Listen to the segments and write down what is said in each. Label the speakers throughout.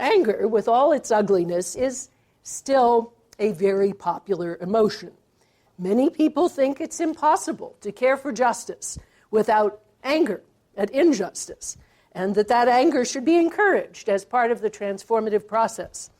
Speaker 1: anger, with all its ugliness, is still a very popular emotion. Many people think it's impossible to care for justice without anger at injustice, and that anger should be encouraged as part of the transformative process.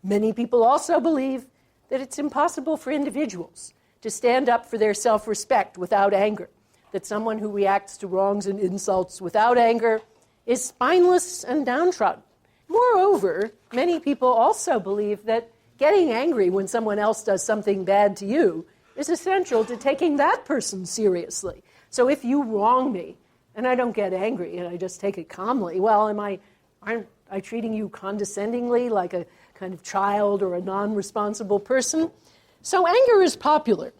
Speaker 1: Many people also believe that it's impossible for individuals to stand up for their self-respect without anger, that someone who reacts to wrongs and insults without anger is spineless and downtrodden. Moreover, many people also believe that getting angry when someone else does something bad to you is essential to taking that person seriously. So if you wrong me and I don't get angry and I just take it calmly, well, aren't I treating you condescendingly like a kind of child or a non-responsible person? So anger is popular.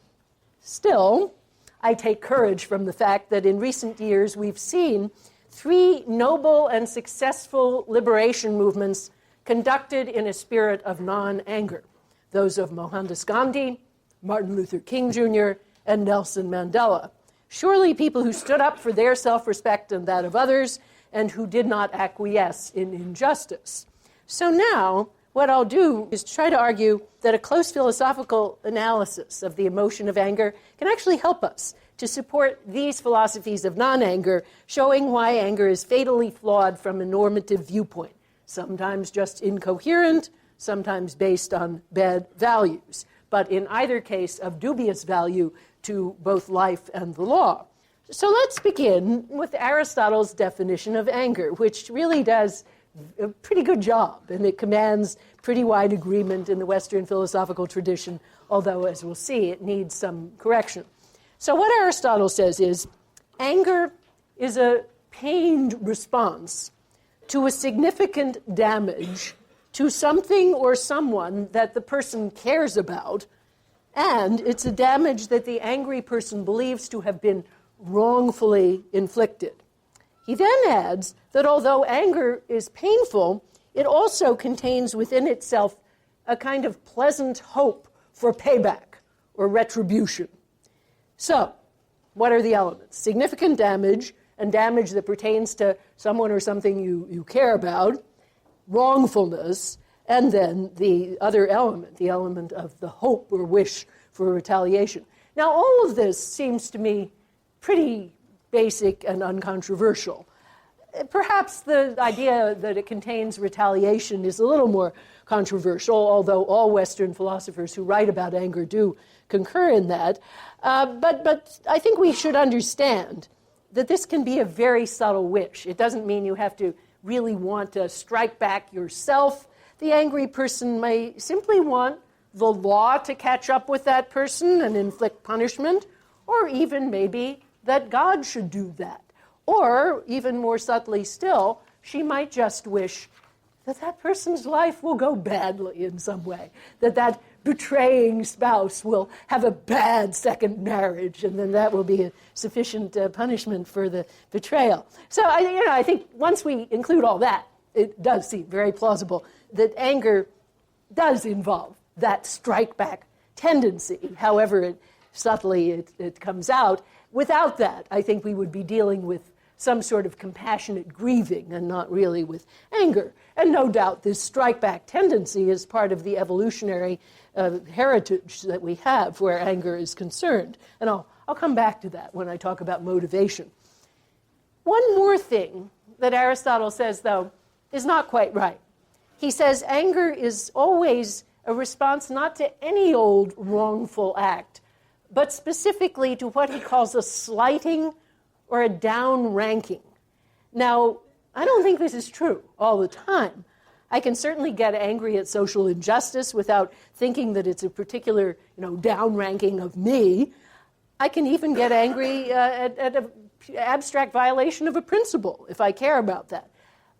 Speaker 1: Still, I take courage from the fact that in recent years we've seen 3 noble and successful liberation movements conducted in a spirit of non-anger. Those of Mohandas Gandhi, Martin Luther King Jr., and Nelson Mandela. Surely people who stood up for their self-respect and that of others, and who did not acquiesce in injustice. So now, what I'll do is try to argue that a close philosophical analysis of the emotion of anger can actually help us to support these philosophies of non-anger, showing why anger is fatally flawed from a normative viewpoint, sometimes just incoherent, sometimes based on bad values, but in either case of dubious value to both life and the law. So let's begin with Aristotle's definition of anger, which really does a pretty good job, and it commands pretty wide agreement in the Western philosophical tradition, although, as we'll see, it needs some correction. So what Aristotle says is, anger is a pained response to a significant damage to something or someone that the person cares about, and it's a damage that the angry person believes to have been wrongfully inflicted. He then adds that although anger is painful, it also contains within itself a kind of pleasant hope for payback or retribution. So, what are the elements? Significant damage, and damage that pertains to someone or something you care about, wrongfulness, and then the other element, the element of the hope or wish for retaliation. Now, all of this seems to me pretty basic and uncontroversial. Perhaps the idea that it contains retaliation is a little more controversial, although all Western philosophers who write about anger do concur in that. But I think we should understand that this can be a very subtle wish. It doesn't mean you have to really want to strike back yourself. The angry person may simply want the law to catch up with that person and inflict punishment, or even maybe that God should do that. Or, even more subtly still, she might just wish that that person's life will go badly in some way, that betraying spouse will have a bad second marriage, and then that will be a sufficient punishment for the betrayal. So I think once we include all that, it does seem very plausible that anger does involve that strike-back tendency, however subtly it comes out. Without that, I think we would be dealing with some sort of compassionate grieving and not really with anger. And no doubt this strike-back tendency is part of the evolutionary heritage that we have where anger is concerned. And I'll come back to that when I talk about motivation. One more thing that Aristotle says, though, is not quite right. He says anger is always a response not to any old wrongful act, but specifically to what he calls a slighting or a down-ranking. Now, I don't think this is true all the time. I can certainly get angry at social injustice without thinking that it's a particular, down-ranking of me. I can even get angry at an abstract violation of a principle if I care about that.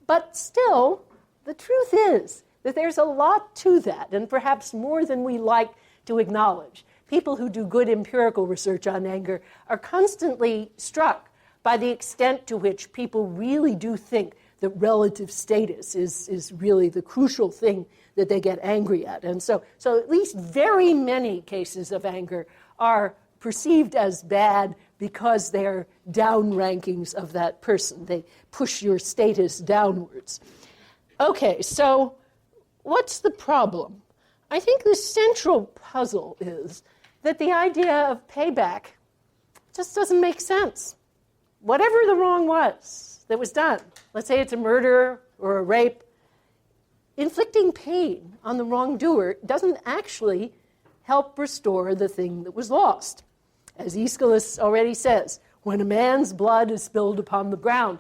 Speaker 1: But still, the truth is that there's a lot to that, and perhaps more than we like to acknowledge. People who do good empirical research on anger are constantly struck by the extent to which people really do think that relative status is really the crucial thing that they get angry at. And so at least very many cases of anger are perceived as bad because they're down rankings of that person. They push your status downwards. Okay, so what's the problem? I think the central puzzle is that the idea of payback just doesn't make sense. Whatever the wrong was that was done, let's say it's a murder or a rape, inflicting pain on the wrongdoer doesn't actually help restore the thing that was lost. As Aeschylus already says, when a man's blood is spilled upon the ground,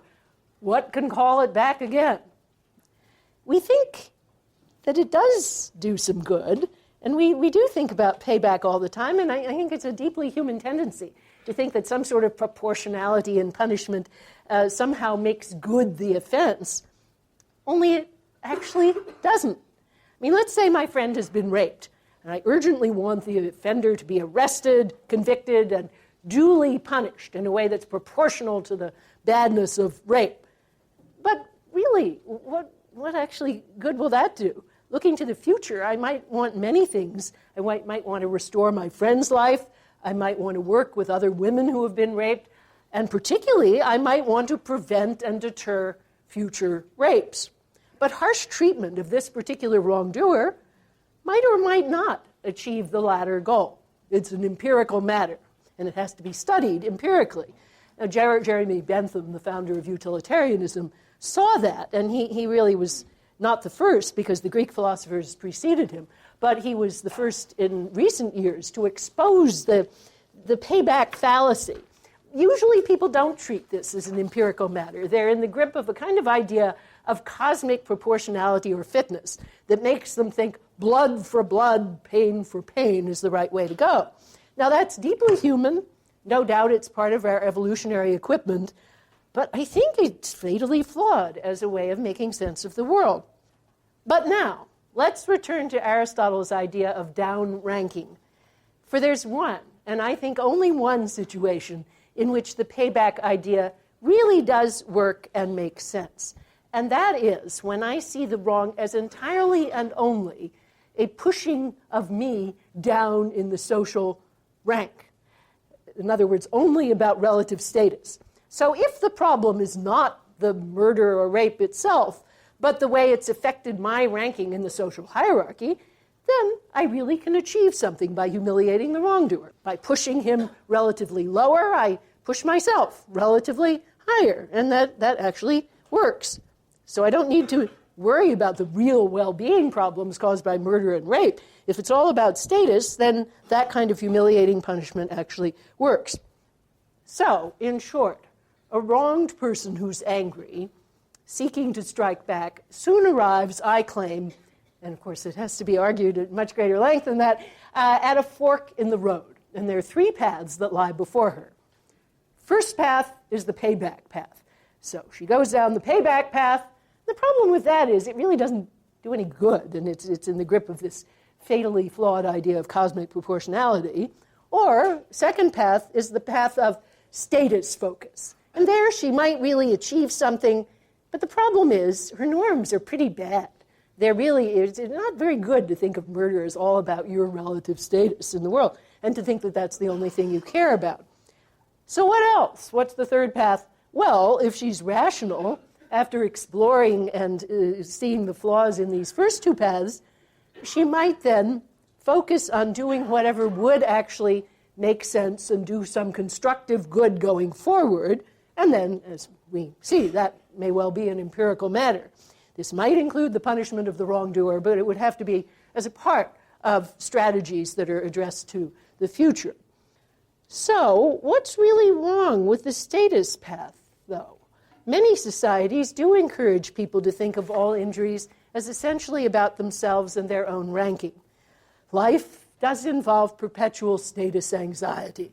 Speaker 1: what can call it back again? We think that it does do some good, and we do think about payback all the time, and I think it's a deeply human tendency to think that some sort of proportionality in punishment somehow makes good the offense, only it actually doesn't. I mean, let's say my friend has been raped, and I urgently want the offender to be arrested, convicted, and duly punished in a way that's proportional to the badness of rape. But really, what actually good will that do? Looking to the future, I might want many things. I might want to restore my friend's life. I might want to work with other women who have been raped. And particularly, I might want to prevent and deter future rapes. But harsh treatment of this particular wrongdoer might or might not achieve the latter goal. It's an empirical matter, and it has to be studied empirically. Now, Jeremy Bentham, the founder of utilitarianism, saw that, and he really was not the first, because the Greek philosophers preceded him, but he was the first in recent years to expose the payback fallacy. Usually people don't treat this as an empirical matter. They're in the grip of a kind of idea of cosmic proportionality or fitness that makes them think blood for blood, pain for pain is the right way to go. Now, that's deeply human. No doubt it's part of our evolutionary equipment, but I think it's fatally flawed as a way of making sense of the world. But now, let's return to Aristotle's idea of down-ranking. For there's one, and I think only one situation, in which the payback idea really does work and make sense. And that is when I see the wrong as entirely and only a pushing of me down in the social rank. In other words, only about relative status. So if the problem is not the murder or rape itself, but the way it's affected my ranking in the social hierarchy, then I really can achieve something by humiliating the wrongdoer. By pushing him relatively lower, I push myself relatively higher, and that actually works. So I don't need to worry about the real well-being problems caused by murder and rape. If it's all about status, then that kind of humiliating punishment actually works. So, in short, a wronged person who's angry, seeking to strike back, soon arrives, I claim, and of course it has to be argued at much greater length than that, at a fork in the road. And there are three paths that lie before her. First path is the payback path. So she goes down the payback path. The problem with that is it really doesn't do any good, and it's in the grip of this fatally flawed idea of cosmic proportionality. Or, second path is the path of status focus. And there she might really achieve something, but the problem is her norms are pretty bad. It's not very good to think of murder as all about your relative status in the world, and to think that that's the only thing you care about. So what else? What's the third path? Well, if she's rational, after exploring and seeing the flaws in these first two paths, she might then focus on doing whatever would actually make sense and do some constructive good going forward. And then, as we see, that may well be an empirical matter. This might include the punishment of the wrongdoer, but it would have to be as a part of strategies that are addressed to the future. So, what's really wrong with the status path, though? Many societies do encourage people to think of all injuries as essentially about themselves and their own ranking. Life does involve perpetual status anxiety,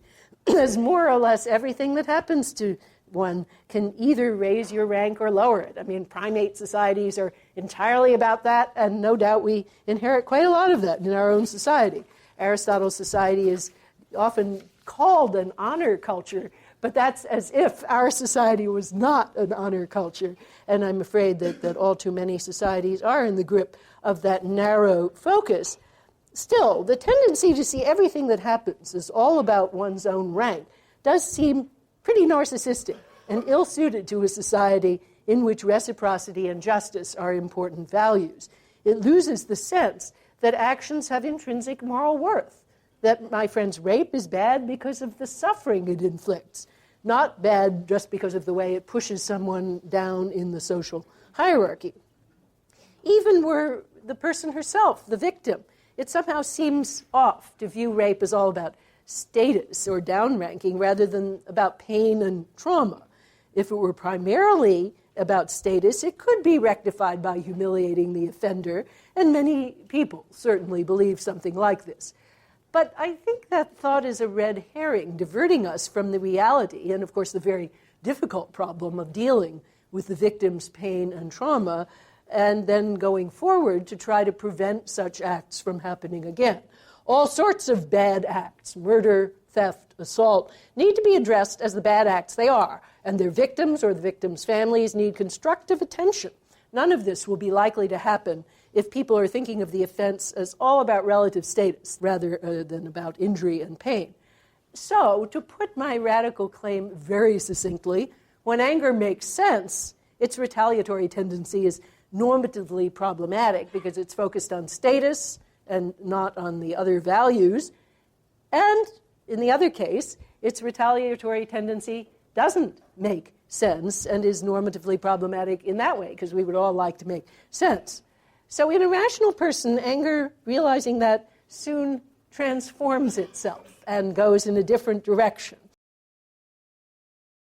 Speaker 1: as more or less everything that happens to one can either raise your rank or lower it. I mean, primate societies are entirely about that, and no doubt we inherit quite a lot of that in our own society. Aristotle's society is often called an honor culture, but that's as if our society was not an honor culture. And I'm afraid that all too many societies are in the grip of that narrow focus. Still, the tendency to see everything that happens as all about one's own rank does seem pretty narcissistic and ill-suited to a society in which reciprocity and justice are important values. It loses the sense that actions have intrinsic moral worth, that my friend's rape is bad because of the suffering it inflicts, not bad just because of the way it pushes someone down in the social hierarchy. Even were the person herself the victim, it somehow seems off to view rape as all about status or downranking rather than about pain and trauma. If it were primarily about status, it could be rectified by humiliating the offender, and many people certainly believe something like this. But I think that thought is a red herring, diverting us from the reality and, of course, the very difficult problem of dealing with the victim's pain and trauma, and then going forward to try to prevent such acts from happening again. All sorts of bad acts, murder, theft, assault, need to be addressed as the bad acts they are, and their victims or the victims' families need constructive attention. None of this will be likely to happen if people are thinking of the offense as all about relative status rather than about injury and pain. So, to put my radical claim very succinctly, when anger makes sense, its retaliatory tendency is normatively problematic because it's focused on status and not on the other values. And in the other case, its retaliatory tendency doesn't make sense and is normatively problematic in that way, because we would all like to make sense. So in a rational person, anger, realizing that, soon transforms itself and goes in a different direction.